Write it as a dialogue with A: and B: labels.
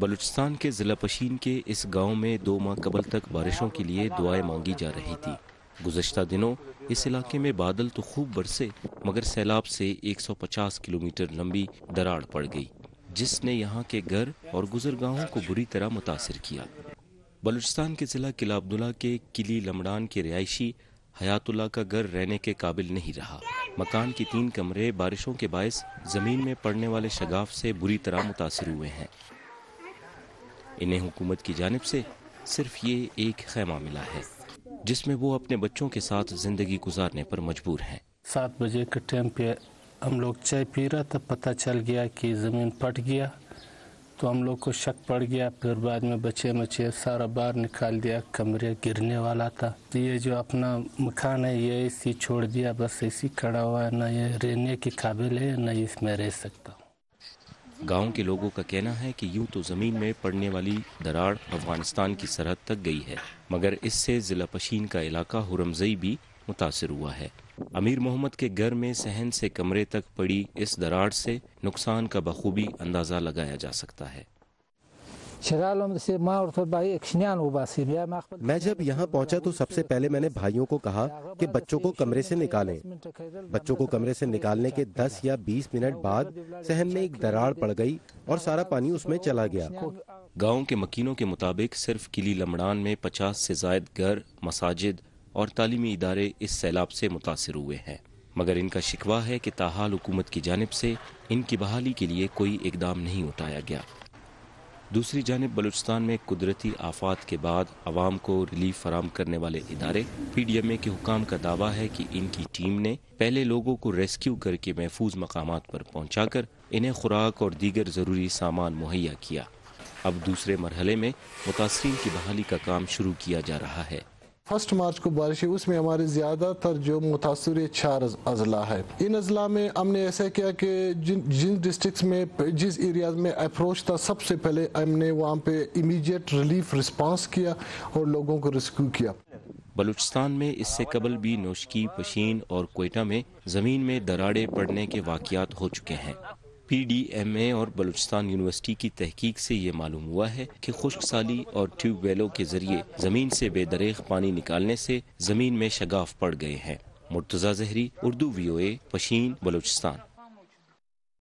A: بلوچستان کے ضلع پشین کے اس گاؤں میں 2 ماہ قبل تک بارشوں کے لیے دعائیں مانگی جا رہی تھی۔ گزشتہ دنوں اس علاقے میں بادل تو خوب برسے مگر سیلاب سے 150 کلومیٹر لمبی دراڑ پڑ گئی، جس نے یہاں کے گھر اور گزرگاہوں کو بری طرح متاثر کیا۔ بلوچستان کے ضلع قلعہ عبداللہ کے کلی لمڑان کے رہائشی حیات اللہ کا گھر رہنے کے قابل نہیں رہا۔ مکان کی 3 کمرے بارشوں کے باعث زمین میں پڑنے والے شگاف سے بری طرح متاثر ہوئے ہیں۔ انہیں حکومت کی جانب سے صرف یہ ایک خیمہ ملا ہے جس میں وہ اپنے بچوں کے ساتھ زندگی گزارنے پر مجبور ہیں۔
B: 7 بجے کے ٹائم پہ ہم لوگ چائے پی رہا تھا، پتہ چل گیا کہ زمین پھٹ گیا تو ہم لوگ کو شک پڑ گیا۔ پھر بعد میں بچے سارا باہر نکال دیا، کمرے گرنے والا تھا۔ یہ جو اپنا مکان ہے یہ اسی چھوڑ دیا، بس اسی کھڑا ہوا ہے، نہ یہ رہنے کے قابل ہے نہ اس میں رہ سکتا ہوں۔
A: گاؤں کے لوگوں کا کہنا ہے کہ یوں تو زمین میں پڑنے والی دراڑ افغانستان کی سرحد تک گئی ہے، مگر اس سے ضلع پشین کا علاقہ ہرمزئی بھی متاثر ہوا ہے۔ امیر محمد کے گھر میں صحن سے کمرے تک پڑی اس دراڑ سے نقصان کا بخوبی اندازہ لگایا جا سکتا ہے۔
C: میں جب یہاں پہنچا تو سب سے پہلے میں نے بھائیوں کو کہا کہ بچوں کو کمرے سے نکالیں۔ بچوں کو کمرے سے نکالنے کے 10 یا 20 منٹ بعد صحن میں ایک دراڑ پڑ گئی اور سارا پانی اس میں چلا گیا۔
A: گاؤں کے مکینوں کے مطابق صرف کلی لمڑان میں 50 سے زائد گھر، مساجد اور تعلیمی ادارے اس سیلاب سے متاثر ہوئے ہیں، مگر ان کا شکوہ ہے کہ تاحال حکومت کی جانب سے ان کی بحالی کے لیے کوئی اقدام نہیں اٹھایا گیا۔ دوسری جانب بلوچستان میں قدرتی آفات کے بعد عوام کو ریلیف فراہم کرنے والے ادارے پی ڈی ایم اے کے حکام کا دعویٰ ہے کہ ان کی ٹیم نے پہلے لوگوں کو ریسکیو کر کے محفوظ مقامات پر پہنچا کر انہیں خوراک اور دیگر ضروری سامان مہیا کیا۔ اب دوسرے مرحلے میں متاثرین کی بحالی کا کام شروع کیا جا رہا ہے۔
D: 1 مارچ کو بارش ہے، اس میں ہمارے زیادہ تر جو متاثر 4 اضلاع ہے۔ ان اضلاع میں ہم نے ایسا کیا کہ جن ڈسٹرکٹس میں جس ایریاز میں اپروچ تھا سب سے پہلے ہم نے وہاں پہ امیڈیٹ ریلیف رسپانس کیا اور لوگوں کو ریسکیو کیا۔
A: بلوچستان میں اس سے قبل بھی نوشکی، پشین اور کوئٹہ میں زمین میں دراڑیں پڑنے کے واقعات ہو چکے ہیں۔ پی ڈی ایم اے اور بلوچستان یونیورسٹی کی تحقیق سے یہ معلوم ہوا ہے کہ خشک سالی اور ٹیوب ویلوں کے ذریعے زمین سے بے دریغ پانی نکالنے سے زمین میں شگاف پڑ گئے ہیں۔ مرتضی زہری، اردو VOA، پشین، بلوچستان۔